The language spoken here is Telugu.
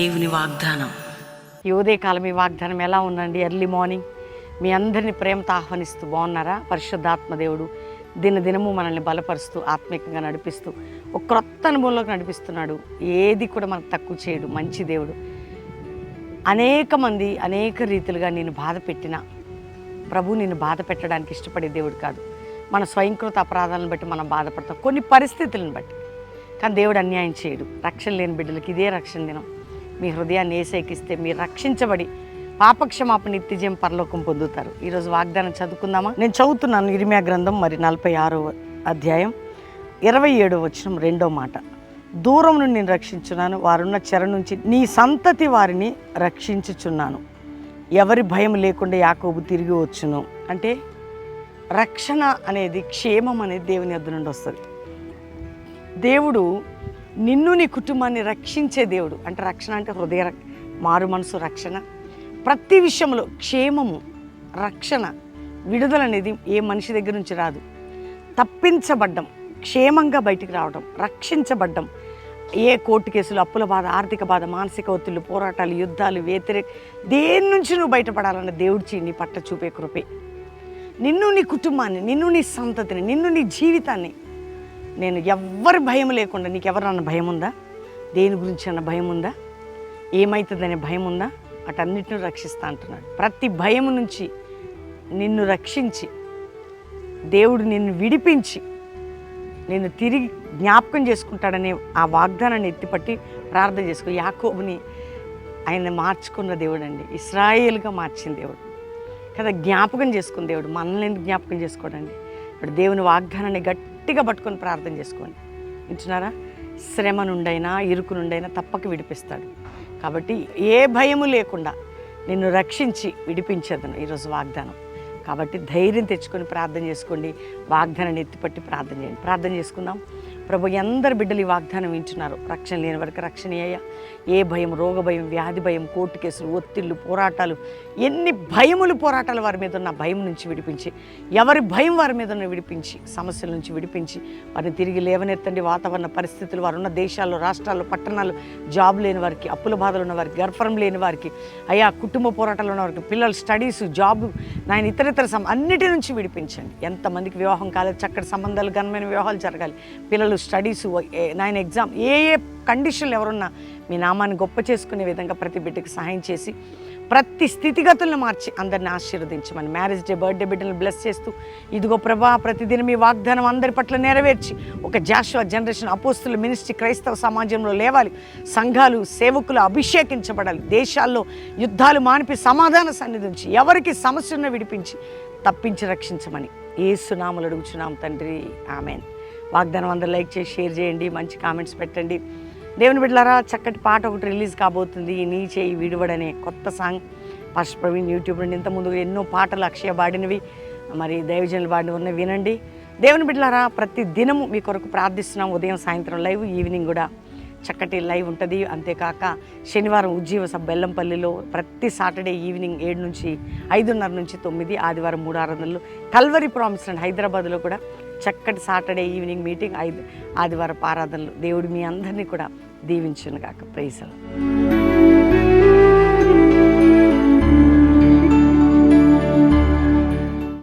దేవుని వాగ్దానం. ఈ ఉదయకాలం ఈ వాగ్దానం ఎలా ఉందండి? ఎర్లీ మార్నింగ్ మీ అందరినీ ప్రేమతో ఆహ్వానిస్తూ బాగున్నారా? పరిశుద్ధాత్మ దేవుడు దినదినము మనల్ని బలపరుస్తూ ఆత్మీయంగా నడిపిస్తూ ఒక క్రొత్త అనుభవంలోకి నడిపిస్తున్నాడు. ఏది కూడా మనకు తక్కువ చేయడు. మంచి దేవుడు. అనేక మంది అనేక రీతిలుగా నేను బాధ పెట్టినా ప్రభు నిన్ను బాధ పెట్టడానికి ఇష్టపడే దేవుడు కాదు. మన స్వయంకృత అపరాధాలను బట్టి మనం బాధపడతాం, కొన్ని పరిస్థితులను బట్టి. కానీ దేవుడు అన్యాయం చేయడు. రక్షణ లేని బిడ్డలకి ఇదే రక్షణ దినం. మీ హృదయాన్ని ఏసైకిస్తే మీరు రక్షించబడి పాపక్షమాపణ నిత్యజయం పరలోకం పొందుతారు. ఈరోజు వాగ్దానం చదువుకుందామా? నేను చదువుతున్నాను ఇర్మీయా గ్రంథం 46వ అధ్యాయం 27వ వచనం 2వ మాట. దూరం నుండి నేను రక్షించున్నాను, వారున్న చెర నుంచి నీ సంతతి వారిని రక్షించుచున్నాను. ఎవరి భయం లేకుండా యాకోబు తిరిగి వచ్చును. అంటే రక్షణ అనేది, క్షేమం అనేది దేవుని యొద్ద నుండి వస్తుంది. దేవుడు నిన్ను నీ కుటుంబాన్ని రక్షించే దేవుడు. అంటే రక్షణ అంటే హృదయ మారు మనసు రక్షణ. ప్రతి విషయంలో క్షేమము, రక్షణ, విడుదల అనేది ఏ మనిషి దగ్గర నుంచి రాదు. తప్పించబడ్డం, క్షేమంగా బయటికి రావడం, రక్షించబడ్డం. ఏ కోర్టు కేసులు, అప్పుల బాధ, ఆర్థిక బాధ, మానసిక ఒత్తిళ్ళు, పోరాటాలు, యుద్ధాలు, దేని నుంచి నువ్వు బయటపడాలన్న దేవుడిచి నీ పట్ల చూపే కృపే. నిన్ను నీ కుటుంబాన్ని, నిన్ను నీ సంతతిని, నిన్ను నీ జీవితాన్ని నేను ఎవ్వరి భయం లేకుండా, నీకు ఎవరన్నా భయం ఉందా? దేని గురించి అన్న భయం ఉందా? ఏమవుతుందనే భయం ఉందా? అటన్నిటిని రక్షిస్తా అంటున్నాడు. ప్రతి భయం నుంచి నిన్ను రక్షించి దేవుడు నిన్ను విడిపించి నిన్ను తిరిగి జ్ఞాపకం చేసుకుంటాడనే ఆ వాగ్దానాన్ని ఎత్తిపట్టి ప్రార్థన చేసుకో. యాకోబుని ఆయన మార్చుకున్న దేవుడు అండి, ఇశ్రాయేలుగా మార్చిన దేవుడు కదా, జ్ఞాపకం చేసుకున్న దేవుడు. మనల్ని ఎందుకు జ్ఞాపకం చేసుకోడండి? ఇప్పుడు దేవుని వాగ్దానాన్ని గట్టిగా పట్టుకొని ప్రార్థన చేసుకోండి. వింటున్నారా? శ్రమ నుండైనా ఇరుకు నుండైనా తప్పక విడిపిస్తాడు. కాబట్టి ఏ భయము లేకుండా నిన్ను రక్షించి విడిపించేదను ఈరోజు వాగ్దానం. కాబట్టి ధైర్యం తెచ్చుకొని ప్రార్థన చేసుకోండి. వాగ్దానాన్ని ఎత్తిపట్టి ప్రార్థన చేయండి. ప్రార్థన చేసుకుందాం. ప్రభు, అందరు బిడ్డలు ఈ వాగ్దానం వింటున్నారు. రక్షణ లేని వరకు రక్షణ అయ్యా. ఏ భయం, రోగ భయం, వ్యాధి భయం, కోర్టు కేసులు, ఒత్తిళ్ళు, పోరాటాలు, ఎన్ని భయములు పోరాటాలు వారి మీద ఉన్న భయం నుంచి విడిపించి, ఎవరి భయం వారి మీద ఉన్న విడిపించి, సమస్యల నుంచి విడిపించి వారిని తిరిగి లేవనెత్తండి. వాతావరణ పరిస్థితులు, వారు ఉన్న దేశాల్లో, రాష్ట్రాల్లో, పట్టణాలు, జాబ్ లేని వారికి, అప్పుల బాధలు ఉన్న వారికి, గర్భం లేని వారికి, అయ్యా కుటుంబ పోరాటాలు ఉన్న వారికి, పిల్లలు స్టడీస్, జాబ్, నాయన ఇతర అన్నిటి నుంచి విడిపించండి. ఎంతమందికి వివాహం కాలేదు, చక్కటి సంబంధాలు, ఘనమైన వివాహాలు జరగాలి, పిల్లలు స్టడీస్, నాయన ఎగ్జామ్, ఏ కండిషన్లు ఎవరున్నా మీ నామాన్ని గొప్ప చేసుకునే విధంగా ప్రతి బిడ్డకి సహాయం చేసి ప్రతి స్థితిగతులను మార్చి అందరిని ఆశీర్వదించమని, మ్యారేజ్ డే, బర్త్డే బిడ్డలను బ్లెస్ చేస్తూ, ఇదిగో ప్రభా ప్రతిదినం ఈ వాగ్దానం అందరి పట్ల నెరవేర్చి ఒక జాషువా జనరేషన్, అపోస్తుల మినిస్ట్రీ క్రైస్తవ సమాజంలో లేవాలి. సంఘాలు, సేవకులు అభిషేకించబడాలి. దేశాల్లో యుద్ధాలు మానిపి సమాధాన సన్నిధించి ఎవరికి సమస్యను విడిపించి తప్పించి రక్షించమని యేసు నామములో అడుగుచున్నాం తండ్రి, ఆమేన్. వాగ్దానం అందరూ లైక్ చేసి షేర్ చేయండి, మంచి కామెంట్స్ పెట్టండి. దేవుని బిడ్డలారా, చక్కటి పాట ఒకటి రిలీజ్ కాబోతుంది. నీ చేయి విడువడనే కొత్త సాంగ్. ఫస్ట్ ప్రవీణ్ యూట్యూబ్ నుండి ఇంతకుముందు ఎన్నో పాటలు అక్షయ పాడినవి, మరి దైవజనులు పాడినవి ఉన్నవి, వినండి. దేవుని బిడ్డలారా, ప్రతి దినము మీ కొరకు ప్రార్థిస్తున్నాం. ఉదయం సాయంత్రం లైవ్, ఈవినింగ్ కూడా చక్కటి లైవ్ ఉంటుంది. అంతేకాక శనివారం ఉజ్జీవ సభ బెల్లంపల్లిలో, ప్రతి సాటర్డే ఈవినింగ్ 7 నుంచి 5:30 నుంచి 9, ఆదివారం 3 ఆరాధనలు, కల్వరి ప్రామిస్ అండ్ హైదరాబాద్లో కూడా చక్కటి సాటర్డే ఈవినింగ్ మీటింగ్, ఆదివారం ఆరాధనలు. దేవుడు మీ అందరినీ కూడా దీవించును గాక. ప్రైజ్.